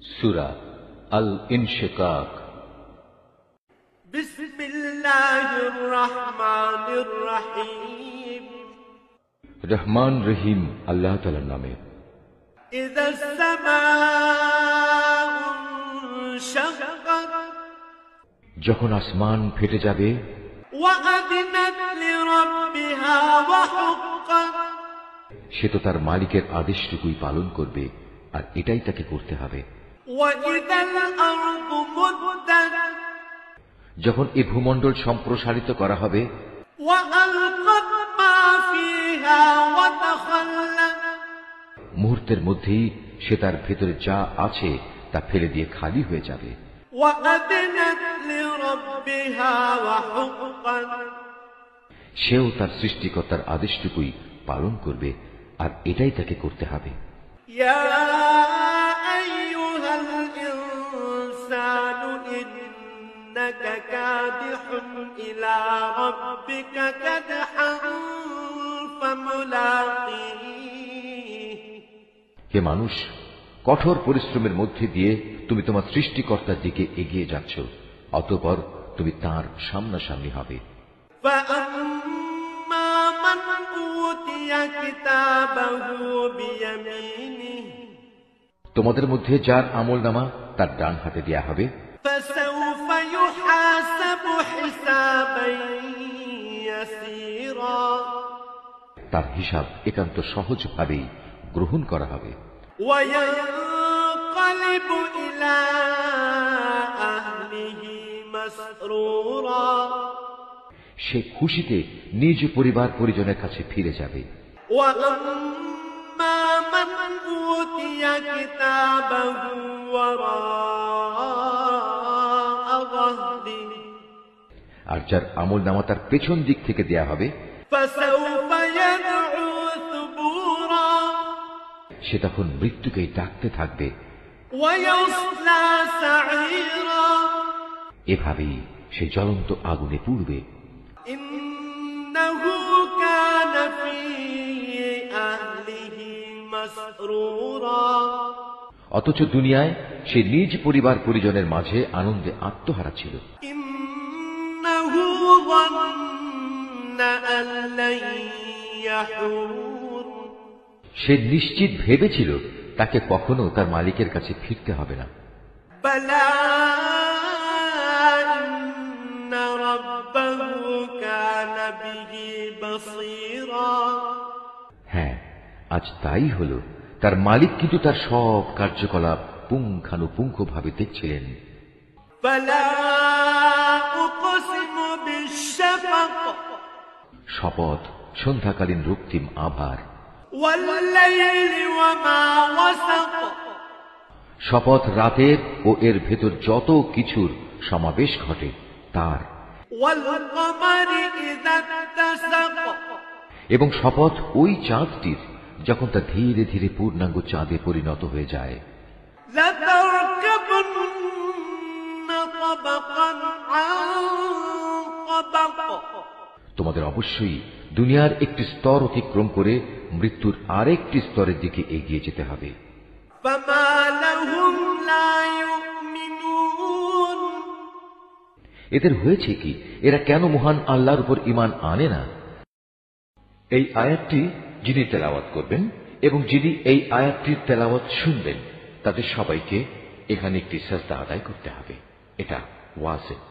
সূরা আল ইনশিকাক। বিসমিল্লাহির রহমানির রহিম। রহমান রহিম আল্লাহ তাআলার নামে। ইযাস সামাউ শাক্কাত, যখন আসমান ফেটে যাবে। ওয়া আযিনাত লিরাব্বিহা ওয়া হুক্কাত, সে তো তার মালিকের আদেশটুকুই পালন করবে, আর এটাই তাকে করতে হবে। ওয়া ইযাল আরদু মুদ্দাত, যখন এ ভূমণ্ডল সম্প্রসারিত করা হবে। ওয়া আলকাত মা ফিহা ওয়া তাখাল্লাত, মুহূর্তের মধ্যেই সে তার ভেতরে যা আছে তা ফেলে দিয়ে খালি হয়ে যাবে। ওয়া আযিনাত লিরাব্বিহা ওয়া হুক্কাত, সেও তার সৃষ্টিকর্তার আদেশটুকুই পালন করবে, আর এটাই তাকে করতে হবে। ইয়া আইয়ুহাল ইনসানু ইন্নাকা কাদিহুন ইলা রাব্বিকা কাদহান ফামুলাকিহ, হে মানুষ, কঠোর পরিশ্রমের মধ্যে দিয়ে তুমি তোমার সৃষ্টিকর্তার দিকে এগিয়ে যাচ্ছ, অতঃপর তুমি তাঁর সামনাসামনি হবে। فأما من أوتي كتابه بيمينه, তোমাদের মধ্যে যার আমলনামা তার ডান হাতে দেয়া হবে। فسوف يحاسب حسابا يسيرا, তার হিসাব একান্ত সহজভাবেই গ্রহণ করা হবে। وينقلب إلى أهله مسرورا, সে খুশিতে নিজ পরিবার পরিজনের কাছে ফিরে যাবে। وأما من أوتي كتابه وراء ظهره, আর যার আমলনামা তার পেছন দিক থেকে দেয়া হবে। فسوف يدعو ثبورا, সে তখন মৃত্যুকেই ডাকতে থাকবে। ويصلى سعيرا, এভাবেই সে জ্বলন্ত আগুনে পুড়বে। إنه كان في أهله مسرورا, অথচ দুনিয়ায় সে নিজ পরিবার পরিজনের মাঝে আনন্দে আত্মহারা ছিল। إنه ظن أن لن يحور, সে নিশ্চিত ভেবেছিল তাকে কখনো তার মালিকের কাছে ফিরতে হবে না। بلى إن ربه كان به بصيرا, হ্যাঁ, আজ তাই হলো, তার মালিক কিন্তু তার সব কার্যকলাপ পুঙ্খানুপুঙ্খভাবে দেখছিলেন। فلا أقسم بالشفق, শপথ সন্ধ্যাকালীন রক্তিম আভার। والليل وما وسق, শপথ রাতের ও এর ভেতর যত কিছুর সমাবেশ ঘটে তার। والقمر إذا اتسق, এবং শপথ ওই চাঁদটির যখন তা ধীরে ধীরে পূর্ণাঙ্গ চাঁদে পরিণত হয়ে যায়। لتركبن طبقا عن طبق, তোমাদের অবশ্যই দুনিয়ার একটি স্তর অতিক্রম করে মৃত্যুর আরেকটি স্তরের দিকে এগিয়ে যেতে হবে। فما لهم لا يؤمنون, এদের হয়েছে কি, এরা কেন মহান আল্লাহর উপর ঈমান আনে না? এই আয়াতটি যিনি তেলাওয়াত করবেন এবং যিনি এই আয়াতটির তেলাওয়াত শুনবেন, তাদের সবাইকে এখানে একটি সাজদা আদায় করতে হবে। এটা ওয়াজিব।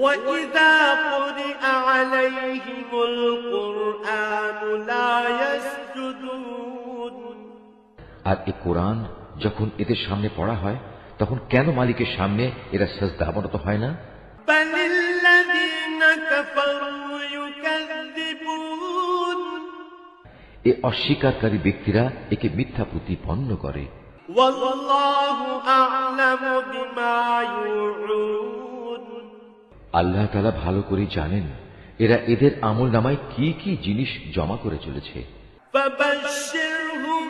وإذا قرئ عليهم القرآن لا يسجدون, আর এই কোরআন যখন এদের সামনে পড়া হয় তখন কেন মালিকের সামনে এরা সাজদা অবনত হয় না? بل الذين كفروا يكذبون, এ অস্বীকারী ব্যক্তিরা একে মিথ্যা প্রতিপন্ন করে। والله أعلم بما يوعون, আল্লাহ তাআলা ভালো করে জানেন এরা এদের আমলনামায় কি কি জিনিস জমা করে চলেছে। فبشرهم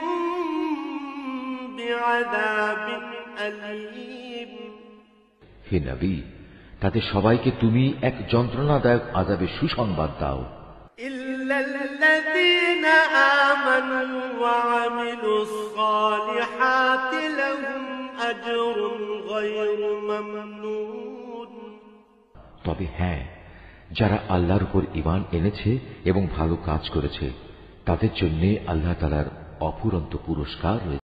بعذاب أليم, হে নবী, তাদের সবাইকে তুমি এক যন্ত্রণাদায়ক আযাবের সুসংবাদ দাও। إلا الذين آمنوا وعملوا الصالحات لهم أجر غير ممنون তবে হ্যাঁ, যারা আল্লাহর উপর ঈমান এনেছে এবং ভালো কাজ করেছে তাদের জন্য আল্লাহ তাআলার অফুরন্ত পুরস্কার রয়েছে।